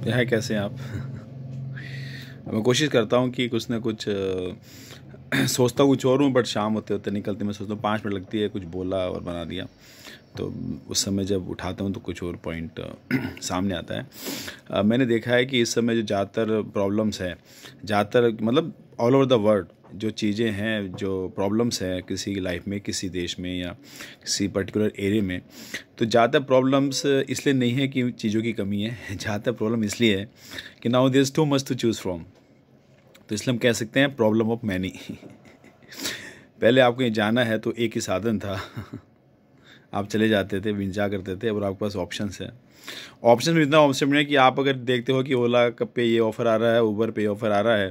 क्या है, कैसे हैं आप? मैं कोशिश करता हूँ कि कुछ ना कुछ सोचता कुछ और हूँ, बट शाम होते होते निकलते मैं सोचता हूँ 5 मिनट लगती है, कुछ बोला और बना दिया। तो उस समय जब उठाता हूँ तो कुछ और पॉइंट सामने आता है। मैंने देखा है कि इस समय जो ज़्यादातर प्रॉब्लम्स है, ज़्यादातर मतलब ऑल ओवर द वर्ल्ड जो चीज़ें हैं, जो प्रॉब्लम्स हैं किसी की लाइफ में, किसी देश में या किसी पर्टिकुलर एरिया में, तो ज़्यादातर प्रॉब्लम्स इसलिए नहीं है कि चीज़ों की कमी है। ज़्यादातर प्रॉब्लम इसलिए है कि now there is too much to choose from. तो इसलिए हम कह सकते हैं प्रॉब्लम ऑफ मैनी। पहले आपको ये जाना है तो एक ही साधन था। आप चले जाते थे, विंचा करते थे, और आपके पास ऑप्शंस है। ऑप्शन में इतना ऑप्शन नहीं है कि आप अगर देखते हो कि ओला पे ये ऑफ़र आ रहा है, उबर पे ये ऑफ़र आ रहा है,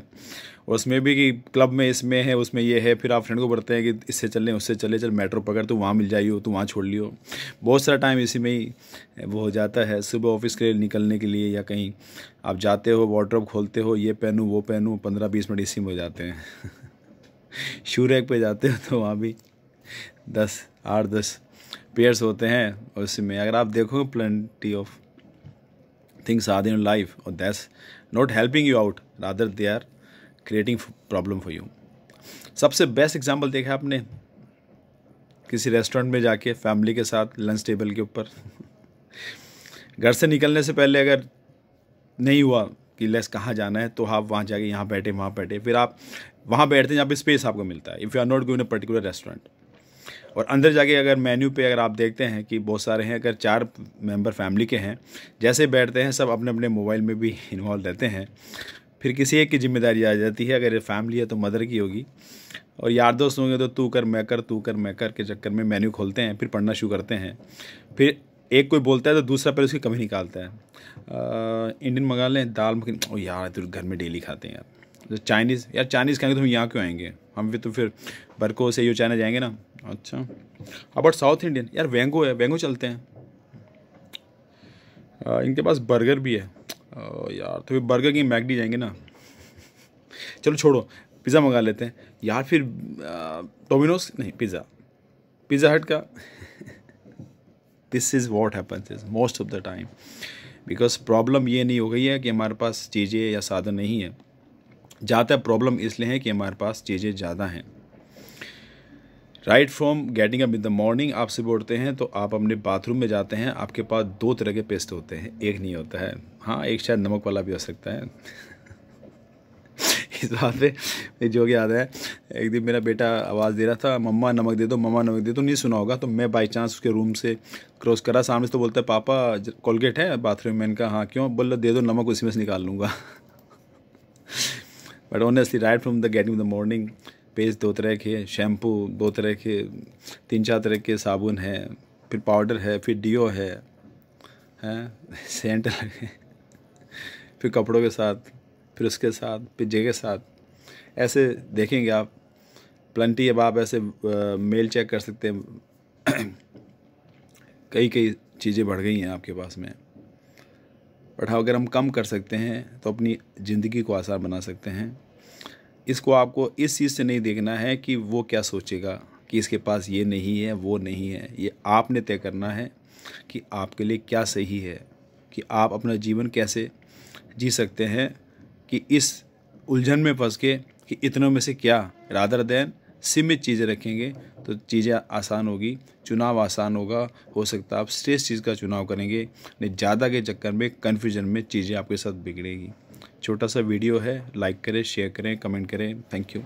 और उसमें भी कि क्लब में इसमें है, उसमें ये है, फिर आप फ्रेंड को बढ़ते हैं कि इससे चलें, उससे चले, चल मेट्रो पकड़ तो वहाँ मिल जाइयो, तो वहाँ छोड़ लियो। बहुत सारा टाइम इसी में ही वो हो जाता है। सुबह ऑफिस के लिए निकलने के लिए या कहीं आप जाते हो, वार्डरोब खोलते हो, ये पहनूँ वो पहनूँ, 15-20 मिनट इसी में हो जाते हैं। शू रैक पे जाते हो तो वहाँ भी 8-10 पेयर्स होते हैं, और उसमें अगर आप देखोगे plenty of things are in life, और that's not helping you out, rather they are creating problem for you. सबसे बेस्ट एग्जांपल देखा आपने किसी रेस्टोरेंट में जाके फैमिली के साथ लंच टेबल के ऊपर। घर से निकलने से पहले अगर नहीं हुआ कि लेस कहाँ जाना है, तो आप वहाँ जाके यहाँ बैठे वहाँ बैठे, फिर आप वहाँ बैठते हैं जहाँ पे स्पेस आपको मिलता है, if you are not going a particular restaurant. और अंदर जाके अगर मेन्यू पे अगर आप देखते हैं कि बहुत सारे हैं, अगर 4 मेंबर फैमिली के हैं, जैसे बैठते हैं सब अपने अपने मोबाइल में भी इन्वॉल्व रहते हैं। फिर किसी एक की जिम्मेदारी आ जाती है, अगर ये फैमिली है तो मदर की होगी, और यार दोस्त होंगे तो तू कर मैं कर, तू कर मैं कर के चक्कर में मेन्यू खोलते हैं, फिर पढ़ना शुरू करते हैं। फिर एक कोई बोलता है तो दूसरा पहले उसकी कमी निकालता है। इंडियन मंगा लें, दाल मखनी, ओ यार तो घर में डेली खाते हैं यार। तो चाइनीज़, यार चाइनीज़ खाएंगे तो हम यहाँ क्यों आएंगे, हम भी तो फिर बरको से यो चाइना जाएंगे ना। अच्छा, अब साउथ इंडियन, यार वेंगो है, वेंगो चलते हैं। इनके पास बर्गर भी है, यार तो फिर बर्गर की मैकडी जाएंगे ना। चलो छोड़ो, पिज़्ज़ा मंगा लेते हैं यार, फिर डोमिनोज नहीं, पिज़्ज़ा हट का। This is what happens is most of the time, because problem ये नहीं हो गई है कि हमारे पास चीज़ें या साधन नहीं है। ज़्यादा प्रॉब्लम इसलिए है कि हमारे पास चीज़ें ज़्यादा हैं। Right from getting up in the morning, आप सुबह उठते हैं तो आप अपने बाथरूम में जाते हैं, आपके पास 2 तरह के पेस्ट होते हैं, एक नहीं होता है। हाँ, एक शायद नमक वाला भी हो सकता है। इस बात पे जो कि याद है, एक दिन मेरा बेटा आवाज़ दे रहा था, मम्मा नमक दे दो, मम्मा नमक दे दो, नहीं सुना होगा। तो मैं बाई चांस उसके रूम से क्रॉस करा, सामने से तो बोलता है पापा कोलगेट है बाथरूम में। इनका हाँ क्यों, बोल दे दो नमक, उसी में से निकाल लूँगा। But honestly right from the getting the morning, paste 2 तरह के, शैम्पू 2 तरह के, 3-4 तरह के साबुन है, फिर पाउडर है, फिर डियो है, सेंट लगे, फिर कपड़ों के साथ, फिर उसके साथ, फिर जे के साथ, ऐसे देखेंगे आप प्लेंटी। अब आप ऐसे मेल चेक कर सकते हैं। कई चीज़ें बढ़ गई हैं आपके पास में, बट अगर हम कम कर सकते हैं तो अपनी ज़िंदगी को आसान बना सकते हैं। इसको आपको इस चीज़ से नहीं देखना है कि वो क्या सोचेगा कि इसके पास ये नहीं है, वो नहीं है। ये आपने तय करना है कि आपके लिए क्या सही है, कि आप अपना जीवन कैसे जी सकते हैं, कि इस उलझन में फंस के कि इतनों में से क्या, रादर देन सीमित चीज़ें रखेंगे तो चीज़ें आसान होगी, चुनाव आसान होगा। हो सकता है आप श्रेष्ठ चीज़ का चुनाव करेंगे, नहीं ज़्यादा के चक्कर में, कन्फ्यूजन में चीज़ें आपके साथ बिगड़ेगी। छोटा सा वीडियो है, लाइक करें, शेयर करें, कमेंट करें। Thank you.